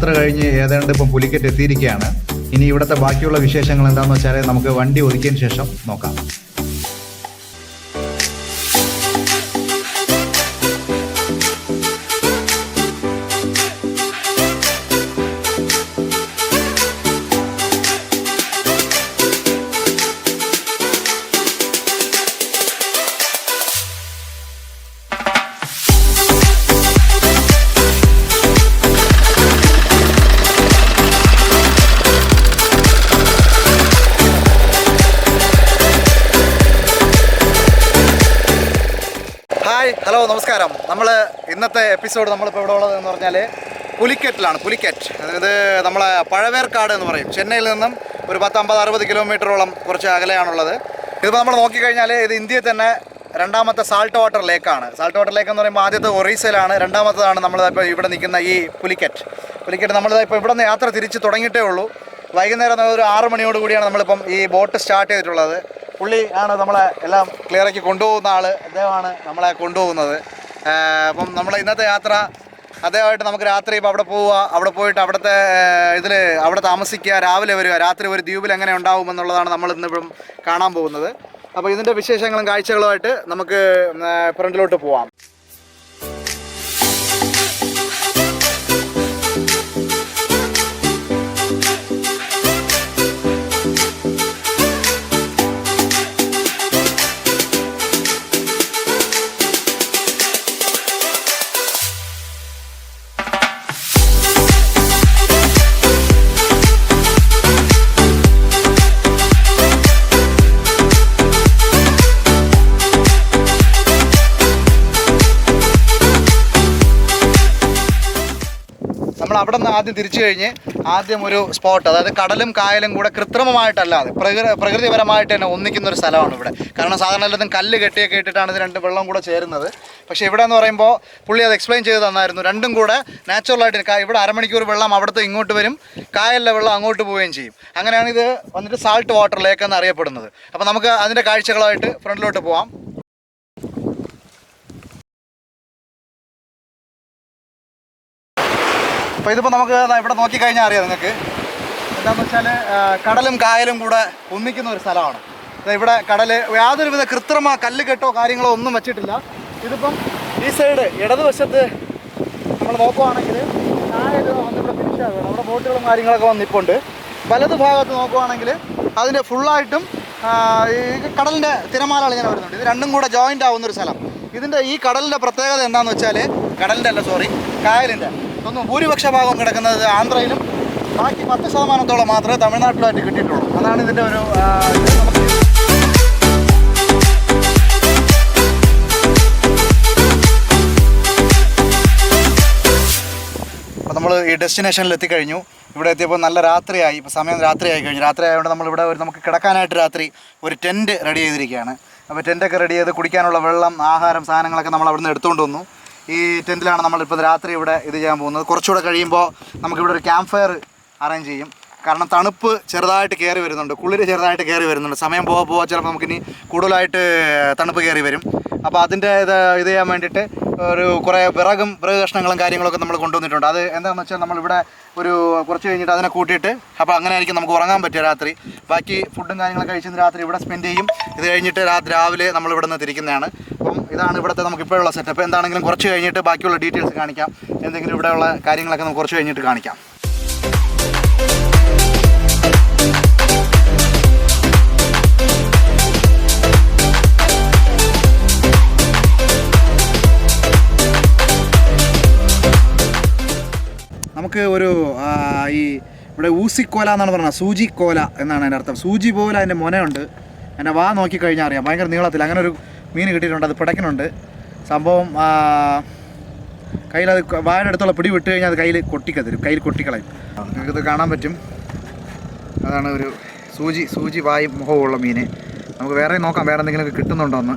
യാത്ര കഴിഞ്ഞ് ഏതാണ്ട് ഇപ്പം പുലിക്കറ്റ് എത്തിയിരിക്കുകയാണ്. ഇനി ഇവിടുത്തെ ബാക്കിയുള്ള വിശേഷങ്ങൾ എന്താണെന്ന് വെച്ചാൽ നമുക്ക് വണ്ടി ഒതുക്കിയതിന് ശേഷം നോക്കാം. ഹലോ, നമസ്കാരം. നമ്മൾ ഇന്നത്തെ എപ്പിസോഡ് നമ്മളിപ്പോൾ ഇവിടെ ഉള്ളതെന്ന് പറഞ്ഞാൽ പുലിക്കറ്റിലാണ്. പുലിക്കറ്റ് അതായത് നമ്മളെ പഴവേർക്കാട് എന്ന് പറയും. ചെന്നൈയിൽ നിന്നും ഒരു 10-50-60 കിലോമീറ്ററോളം കുറച്ച് അകലെയാണുള്ളത്. ഇതിപ്പോൾ നമ്മൾ നോക്കിക്കഴിഞ്ഞാൽ ഇത് ഇന്ത്യയിൽ തന്നെ രണ്ടാമത്തെ സാൾട്ട് വാട്ടർ ലേക്കാണ്. സാൾട്ട് വാട്ടർ ലേക്ക് എന്ന് പറയുമ്പോൾ ആദ്യത്തെ ഒറീസയിലാണ്, രണ്ടാമത്തതാണ് നമ്മളിപ്പോൾ ഇവിടെ നിൽക്കുന്ന ഈ പുലിക്കറ്റ് നമ്മളിപ്പോൾ ഇവിടെ നിന്ന് യാത്ര തിരിച്ച് തുടങ്ങിയിട്ടേ ഉള്ളൂ. വൈകുന്നേരം ഒരു 6 മണിയോട് കൂടിയാണ് നമ്മളിപ്പം ഈ ബോട്ട് സ്റ്റാർട്ട് ചെയ്തിട്ടുള്ളത്. പുള്ളി ആണ് നമ്മളെ എല്ലാം ക്ലിയറാക്കി കൊണ്ടുപോകുന്ന ആൾ, അദ്ദേഹമാണ് നമ്മളെ കൊണ്ടുപോകുന്നത്. അപ്പം നമ്മളെ ഇന്നത്തെ യാത്ര അദ്ദേഹമായിട്ട് നമുക്ക് രാത്രി ഇപ്പോൾ അവിടെ പോവുക, അവിടെ പോയിട്ട് അവിടെ താമസിക്കുക, രാവിലെ വരിക, രാത്രി ഒരു ദ്വീപിൽ എങ്ങനെ ഉണ്ടാകുമെന്നുള്ളതാണ് നമ്മൾ ഇന്നിപ്പം കാണാൻ പോകുന്നത്. അപ്പോൾ ഇതിൻ്റെ വിശേഷങ്ങളും കാഴ്ചകളുമായിട്ട് നമുക്ക് ഫ്രണ്ടിലോട്ട് പോവാം. നമ്മൾ അവിടെ നിന്ന് ആദ്യം തിരിച്ചു കഴിഞ്ഞ് ആദ്യം ഒരു സ്പോട്ട്, അതായത് കടലും കായലും കൂടെ കൃത്രിമമായിട്ടല്ലാതെ പ്രകൃതിപരമായിട്ട് തന്നെ ഒന്നിക്കുന്ന ഒരു സ്ഥലമാണ് ഇവിടെ. കാരണം സാധാരണ എല്ലാത്തും കല്ല് കെട്ടിയൊക്കെ ഇട്ടിട്ടാണ് ഇത് രണ്ട് വെള്ളം കൂടെ ചേരുന്നത്. പക്ഷേ ഇവിടെ എന്ന് പറയുമ്പോൾ പുള്ളി അത് എക്സ്പ്ലെയിൻ ചെയ്ത് തന്നായിരുന്നു. രണ്ടും കൂടെ നാച്ചുറലായിട്ട് ഇവിടെ 1/2 മണിക്കൂർ വെള്ളം അവിടുത്തെ ഇങ്ങോട്ട് വരും, കായലിലെ വെള്ളം അങ്ങോട്ട് പോവുകയും ചെയ്യും. അങ്ങനെയാണ് ഇത് വന്നിട്ട് സാൾട്ട് വാട്ടർ ലേക്ക് എന്ന് അറിയപ്പെടുന്നത്. അപ്പോൾ നമുക്ക് അതിൻ്റെ കാഴ്ചകളായിട്ട് ഫ്രണ്ടിലോട്ട് പോവാം. അപ്പോൾ ഇതിപ്പോൾ നമുക്ക് ഇവിടെ നോക്കിക്കഴിഞ്ഞാൽ അറിയാം നിങ്ങൾക്ക്. എന്താണെന്ന് വെച്ചാൽ കടലും കായലും കൂടെ ഒന്നിക്കുന്ന ഒരു സ്ഥലമാണ് ഇവിടെ. കടൽ യാതൊരുവിധ കൃത്രിമ കല്ല് കെട്ടോ കാര്യങ്ങളോ ഒന്നും വെച്ചിട്ടില്ല. ഇതിപ്പം ഈ സൈഡ് ഇടതുവശത്ത് നമ്മൾ നോക്കുവാണെങ്കിൽ കായൽ വന്നിവിടെ തിരിച്ചാകുകയാണ്. അവിടെ ബോട്ടുകളും കാര്യങ്ങളൊക്കെ വന്നിപ്പുണ്ട്. വലത് ഭാഗത്ത് നോക്കുവാണെങ്കിൽ അതിൻ്റെ ഫുള്ളായിട്ടും ഈ കടലിൻ്റെ തിരമാലകൾ ഇങ്ങനെ വരുന്നുണ്ട്. ഇത് രണ്ടും കൂടെ ജോയിൻ്റ് ആവുന്നൊരു സ്ഥലം. ഇതിൻ്റെ ഈ കടലിൻ്റെ പ്രത്യേകത എന്താണെന്ന് വെച്ചാൽ കായലിൻ്റെ ഭൂരിപക്ഷ ഭാഗം കിടക്കുന്നത് ആന്ധ്രയിലും ബാക്കി 10% മാത്രമേ തമിഴ്നാട്ടിലുമായിട്ട് കിട്ടിയിട്ടുള്ളൂ. അതാണ് ഇതിൻ്റെ ഒരു അപ്പോൾ നമ്മൾ ഈ ഡെസ്റ്റിനേഷനിൽ എത്തിക്കഴിഞ്ഞു. ഇവിടെ എത്തിയപ്പോൾ നല്ല രാത്രിയായി. ഇപ്പോൾ സമയം രാത്രിയായി കഴിഞ്ഞു. രാത്രിയായതുകൊണ്ട് നമ്മളിവിടെ നമുക്ക് കിടക്കാനായിട്ട് രാത്രി ഒരു ടെൻറ്റ് റെഡി ചെയ്തിരിക്കുകയാണ്. അപ്പോൾ ടെൻറ്റൊക്കെ റെഡി ചെയ്ത് കുടിക്കാനുള്ള വെള്ളം, ആഹാരം, സാധനങ്ങളൊക്കെ നമ്മൾ അവിടെ നിന്ന് എടുത്തുകൊണ്ട് വന്നു. ഈ ടെൻറ്റിലാണ് നമ്മളിപ്പോൾ രാത്രി ഇവിടെ ഇത് ചെയ്യാൻ പോകുന്നത്. കുറച്ചുകൂടെ കഴിയുമ്പോൾ നമുക്കിവിടെ ഒരു ക്യാമ്പ് ഫയർ അറേഞ്ച് ചെയ്യും. കാരണം തണുപ്പ് ചെറുതായിട്ട് കയറി വരുന്നുണ്ട്, കുളിര് ചെറുതായിട്ട് കയറി വരുന്നുണ്ട്. സമയം പോകാൻ ചിലപ്പോൾ നമുക്കിനി കൂടുതലായിട്ട് തണുപ്പ് കയറി വരും. അപ്പോൾ അതിൻ്റെ ഇത് ചെയ്യാൻ വേണ്ടിയിട്ട് കുറേ വിറക് കഷ്ണങ്ങളും കാര്യങ്ങളൊക്കെ നമ്മൾ കൊണ്ടുവന്നിട്ടുണ്ട്. അത് എന്താണെന്ന് വെച്ചാൽ നമ്മളിവിടെ കുറച്ച് കഴിഞ്ഞിട്ട് അതിനെ കൂട്ടിയിട്ട് അപ്പോൾ അങ്ങനെ ആയിരിക്കും നമുക്ക് ഉറങ്ങാൻ പറ്റുക രാത്രി. ബാക്കി ഫുഡും കാര്യങ്ങളൊക്കെ കഴിച്ച് രാത്രി ഇവിടെ സ്പെൻഡ് ചെയ്യും. ഇത് കഴിഞ്ഞിട്ട് രാവിലെ നമ്മൾ ഇവിടെ നിന്ന് തിരിക്കുന്നതാണ്. അപ്പം ഇതാണ് ഇവിടുത്തെ നമുക്കിപ്പോഴുള്ള സെറ്റപ്പ്. എന്താണെങ്കിലും കുറച്ച് കഴിഞ്ഞിട്ട് ബാക്കിയുള്ള ഡീറ്റെയിൽസ് കാണിക്കാം. എന്തെങ്കിലും ഇവിടെയുള്ള കാര്യങ്ങളൊക്കെ നമുക്ക് കുറച്ച് കഴിഞ്ഞിട്ട് കാണിക്കാം. നമുക്ക് ഇവിടെ ഊസിക്കോല എന്നാണ് പറഞ്ഞത്, സൂചിക്കോല എന്നാണ് അതിൻ്റെ അർത്ഥം. സൂചി പോലെ അതിൻ്റെ മുനയുണ്ട്. അതിൻ്റെ വാ നോക്കിക്കഴിഞ്ഞാൽ അറിയാം, ഭയങ്കര നീളത്തിൽ അങ്ങനെ ഒരു മീൻ കിട്ടിയിട്ടുണ്ട്. അത് പിടയ്ക്കുന്നുണ്ട് സംഭവം. കയ്യിലത് വായുടെ അടുത്തുള്ള പിടി വിട്ട് കഴിഞ്ഞാൽ അത് കയ്യിൽ കൊട്ടിക്കളയും. നിങ്ങൾക്കിത് കാണാൻ പറ്റും. അതാണ് ഒരു സൂചി വായും മുഖമുള്ള മീൻ. നമുക്ക് വേറെ നോക്കാം, വേറെ എന്തെങ്കിലുമൊക്കെ കിട്ടുന്നുണ്ടോ എന്ന്.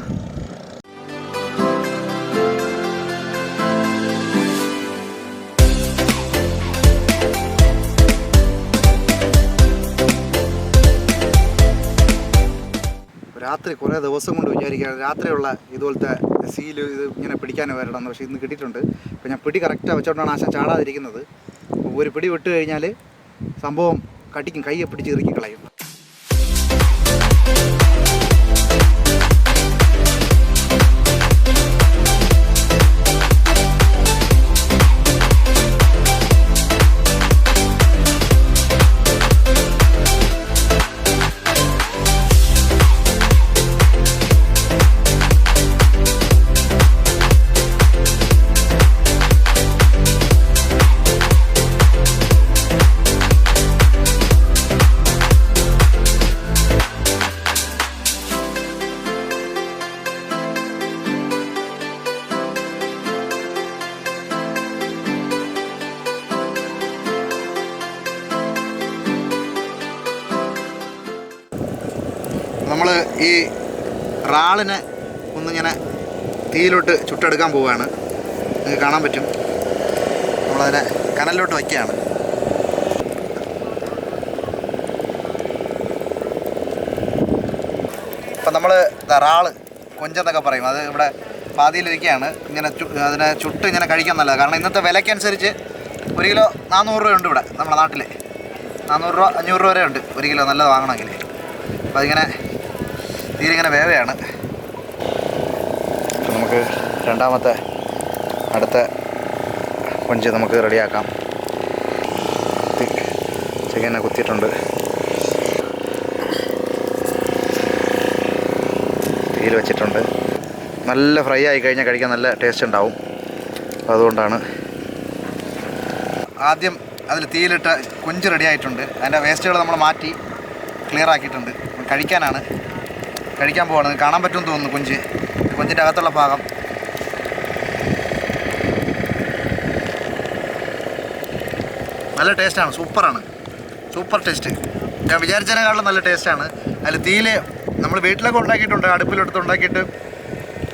രാത്രി കുറേ ദിവസം കൊണ്ട് വിചാരിക്കുകയാണ് രാത്രിയുള്ള ഇതുപോലത്തെ സീല് ഇത് ഇങ്ങനെ പിടിക്കാൻ വരണം. പക്ഷേ ഇന്ന് കിട്ടിയിട്ടുണ്ട്. അപ്പോൾ ഞാൻ പിടി കറക്റ്റാണ് വെച്ചോണ്ടാണ് ആശാൻ ചാടാതിരിക്കുന്നത്. ഒരു പിടി വിട്ട് കഴിഞ്ഞാൽ സംഭവം കടിക്കും, കൈയെ പിടിച്ച് ഇറുക്കി കളയും. നമ്മൾ ഈ റാളിനെ ഒന്നിങ്ങനെ തീയിലോട്ട് ചുട്ടെടുക്കാൻ പോവുകയാണ്. നിങ്ങൾക്ക് കാണാൻ പറ്റും. നമ്മളതിനെ കനലിലോട്ട് വയ്ക്കുകയാണ്. അപ്പം നമ്മൾ റാള് കൊഞ്ചെന്നൊക്കെ പറയും, അത് ഇവിടെ പാതിയിലിരിക്കുകയാണ്. ഇങ്ങനെ അതിനെ ചുട്ട് ഇങ്ങനെ കഴിക്കാൻ നല്ലതാണ്. കാരണം ഇന്നത്തെ വിലയ്ക്കനുസരിച്ച് 1 കിലോ 400 രൂപ ഉണ്ട് ഇവിടെ നമ്മുടെ നാട്ടിൽ. 400 രൂപ 500 രൂപ വരെ ഉണ്ട് 1 കിലോ നല്ലത് വാങ്ങണമെങ്കിൽ. അപ്പോൾ അതിങ്ങനെ തീരിങ്ങനെ വേവയാണ്. നമുക്ക് രണ്ടാമത്തെ അടുത്ത കൊഞ്ച് നമുക്ക് റെഡിയാക്കാം. ചിക്കനെ കുത്തിയിട്ടുണ്ട്, തീയിൽ വെച്ചിട്ടുണ്ട്. നല്ല ഫ്രൈ ആയി കഴിഞ്ഞാൽ കഴിക്കാൻ നല്ല ടേസ്റ്റ് ഉണ്ടാവും. അപ്പോൾ അതുകൊണ്ടാണ് ആദ്യം അതിൽ തീയിലിട്ട കൊഞ്ച് റെഡി ആയിട്ടുണ്ട്. അതിൻ്റെ വേസ്റ്റുകൾ നമ്മൾ മാറ്റി ക്ലിയർ ആക്കിയിട്ടുണ്ട്. കഴിക്കാൻ പോവാണ്. കാണാൻ പറ്റുമെന്ന് തോന്നുന്നു കൊഞ്ചിൻ്റെ അകത്തുള്ള ഭാഗം. നല്ല ടേസ്റ്റാണ്, സൂപ്പർ ടേസ്റ്റ്. ഞാൻ വിചാരിച്ചതിനേക്കാളും നല്ല ടേസ്റ്റാണ്. അതിൽ തീയിൽ നമ്മൾ വീട്ടിലൊക്കെ ഉണ്ടാക്കിയിട്ടുണ്ട്, അടുപ്പിലെടുത്ത് ഉണ്ടാക്കിയിട്ട്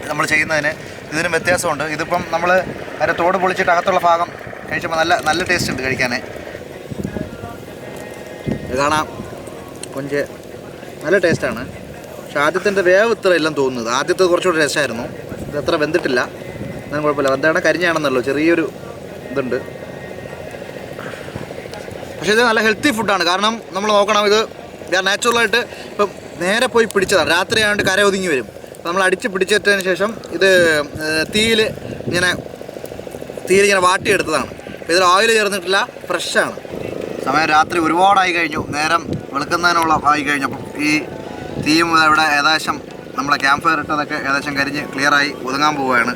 നമ്മൾ ചെയ്യുന്നതിന് ഇതിനും വ്യത്യാസമുണ്ട്. ഇതിപ്പം നമ്മൾ അതിൻ്റെ തോട് പൊളിച്ചിട്ട് അകത്തുള്ള ഭാഗം കഴിച്ചപ്പോൾ നല്ല ടേസ്റ്റ് ഉണ്ട് കഴിക്കാൻ. ഇത് കാണാം, കൊഞ്ച് നല്ല ടേസ്റ്റാണ്. പക്ഷേ ആദ്യത്തിൻ്റെ വേവ് ഇത്ര ഇല്ലെന്ന് തോന്നുന്നത്. ആദ്യത്തെ കുറച്ചുകൂടി ടേസ്റ്റായിരുന്നു. ഇത് അത്ര വെന്തിട്ടില്ല, എന്നാലും കുഴപ്പമില്ല. വെന്താണ് കരിഞ്ഞാണെന്നല്ലോ, ചെറിയൊരു ഇതുണ്ട്. പക്ഷേ ഇത് നല്ല ഹെൽത്തി ഫുഡാണ്. കാരണം നമ്മൾ നോക്കണം, ഇത് നാച്ചുറലായിട്ട് ഇപ്പം നേരെ പോയി പിടിച്ചതാണ്. രാത്രി ആയതുകൊണ്ട് കര ഒതുങ്ങി വരും. അപ്പോൾ നമ്മൾ അടിച്ച് പിടിച്ചിട്ടതിന് ശേഷം ഇത് തീയിൽ ഇങ്ങനെ വാട്ടിയെടുത്തതാണ്. ഇതിൽ ഓയിൽ ചേർന്നിട്ടില്ല, ഫ്രഷാണ്. സമയം രാത്രി ഒരുപാടായി കഴിഞ്ഞു, നേരം വെളുക്കുന്നതിനുള്ള ആയി കഴിഞ്ഞപ്പം ഈ തീയും ഇവിടെ ഏകദേശം നമ്മളെ ക്യാമ്പ് ഫയർ ഇട്ടതൊക്കെ ഏകദേശം കരിഞ്ഞ് ക്ലിയറായി ഒതുങ്ങാൻ പോവുകയാണ്.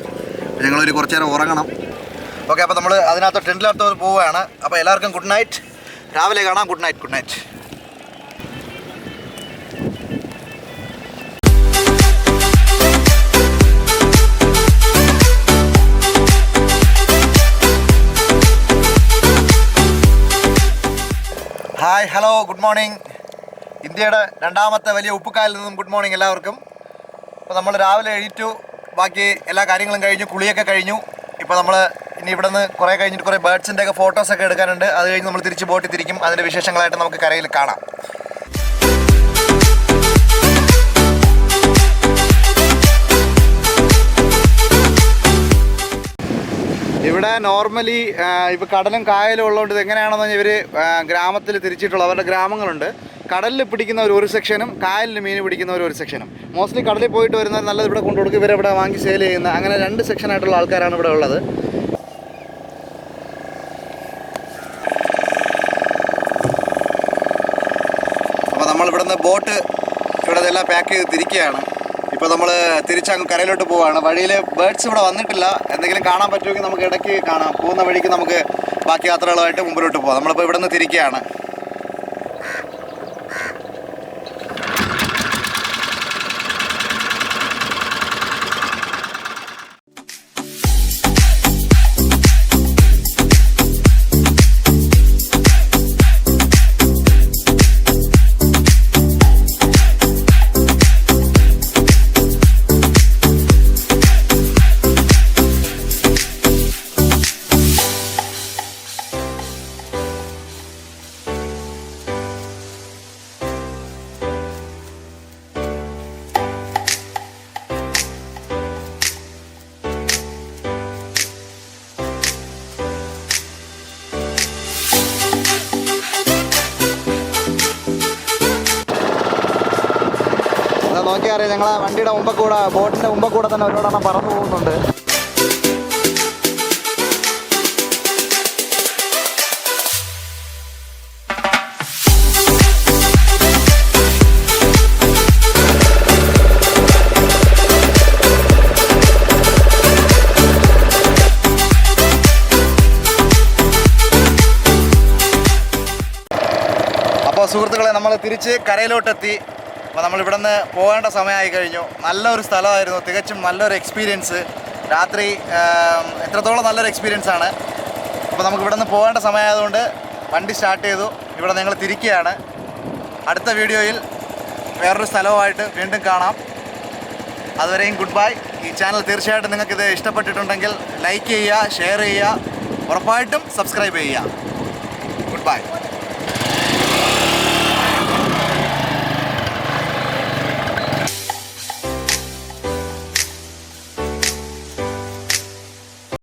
ഞങ്ങളൊരു കുറച്ച് നേരം ഉറങ്ങണം. ഓക്കെ, അപ്പോൾ നമ്മൾ അതിനകത്ത് ടെൻറ്റിനകത്ത് പോവുകയാണ്. അപ്പോൾ എല്ലാവർക്കും ഗുഡ് നൈറ്റ്. രാവിലെ കാണാം. Good night. Hi, hello, good morning. ഇന്ത്യയുടെ രണ്ടാമത്തെ വലിയ ഉപ്പുകായലിൽ നിന്നും ഗുഡ് മോർണിംഗ് എല്ലാവർക്കും. അപ്പോൾ നമ്മൾ രാവിലെ എഴുന്നേറ്റു, ബാക്കി എല്ലാ കാര്യങ്ങളും കഴിഞ്ഞു, കുളിയൊക്കെ കഴിഞ്ഞു. ഇപ്പോൾ നമ്മൾ ഇനി ഇവിടെ നിന്ന് കുറേ കഴിഞ്ഞിട്ട് കുറേ ബേർഡ്സിൻ്റെ ഒക്കെ ഫോട്ടോസൊക്കെ എടുക്കാനുണ്ട്. അത് കഴിഞ്ഞ് നമ്മൾ തിരിച്ച് ബോട്ടിൽ തിരിക്കും. അതിൻ്റെ വിശേഷങ്ങളായിട്ട് നമുക്ക് കരയിൽ കാണാം. ഇവിടെ നോർമലി ഇപ്പോൾ കടലും കായലും ഉള്ളതുകൊണ്ട് ഇത് എങ്ങനെയാണെന്ന് പറഞ്ഞാൽ ഇവർ ഗ്രാമത്തിൽ തിരിച്ചിട്ടുള്ള അവരുടെ ഗ്രാമങ്ങളുണ്ട്. കടലിൽ പിടിക്കുന്നവർ ഒരു സെക്ഷനും കായലിൽ മീൻ പിടിക്കുന്നവർ ഒരു സെക്ഷനും. മോസ്റ്റ്ലി കടലിൽ പോയിട്ട് വരുന്നവർ നല്ലത് ഇവിടെ കൊണ്ടുകൊടുക്കും, ഇവരിവിടെ വാങ്ങി സെയിൽ ചെയ്യുന്ന അങ്ങനെ 2 സെക്ഷനായിട്ടുള്ള ആൾക്കാരാണ് ഇവിടെ ഉള്ളത്. അപ്പോൾ നമ്മളിവിടുന്ന് ബോട്ട് ഇവിടെ എല്ലാം പാക്ക് ചെയ്ത് തിരിക്കുകയാണ്. ഇപ്പോൾ നമ്മൾ തിരിച്ചങ്ങ് കരയിലോട്ട് പോവുകയാണ്. വഴിയിൽ ബേർഡ്സ് ഇവിടെ വന്നിട്ടില്ല. എന്തെങ്കിലും കാണാൻ പറ്റുമെങ്കിൽ നമുക്ക് ഇടയ്ക്ക് കാണാം. പോകുന്ന വഴിക്ക് നമുക്ക് ബാക്കി യാത്രകളുമായിട്ട് മുമ്പിലോട്ട് പോകാം. നമ്മളിപ്പോൾ ഇവിടെ നിന്ന് തിരിക്കുകയാണ്. നോക്കിയാൽ അറിയാം, ഞങ്ങളെ വണ്ടിയുടെ മുമ്പ് കൂടെ, ബോട്ടിൻ്റെ മുമ്പ് കൂടെ തന്നെ ഒരുപാടെണ്ണം പറന്നു പോകുന്നുണ്ട്. അപ്പോൾ സുഹൃത്തുക്കളെ, നമ്മൾ തിരിച്ച് കരയിലോട്ടെത്തി. അപ്പോൾ നമ്മളിവിടെ നിന്ന് പോകേണ്ട സമയമായി കഴിഞ്ഞു. നല്ലൊരു സ്ഥലമായിരുന്നു, തികച്ചും നല്ലൊരു എക്സ്പീരിയൻസ്. രാത്രി എത്രത്തോളം നല്ലൊരു എക്സ്പീരിയൻസ് ആണ്. അപ്പോൾ നമുക്ക് ഇവിടെ നിന്ന് പോകേണ്ട സമയമായതുകൊണ്ട് വണ്ടി സ്റ്റാർട്ട് ചെയ്തു. ഇവിടെ നിങ്ങൾ തിരിക്കുകയാണ്. അടുത്ത വീഡിയോയിൽ വേറൊരു സ്ഥലവുമായിട്ട് വീണ്ടും കാണാം. അതുവരെയും ഗുഡ് ബൈ. ഈ ചാനൽ തീർച്ചയായിട്ടും നിങ്ങൾക്കിത് ഇഷ്ടപ്പെട്ടിട്ടുണ്ടെങ്കിൽ ലൈക്ക് ചെയ്യുക, ഷെയർ ചെയ്യുക, ഉറപ്പായിട്ടും സബ്സ്ക്രൈബ് ചെയ്യുക. Good bye.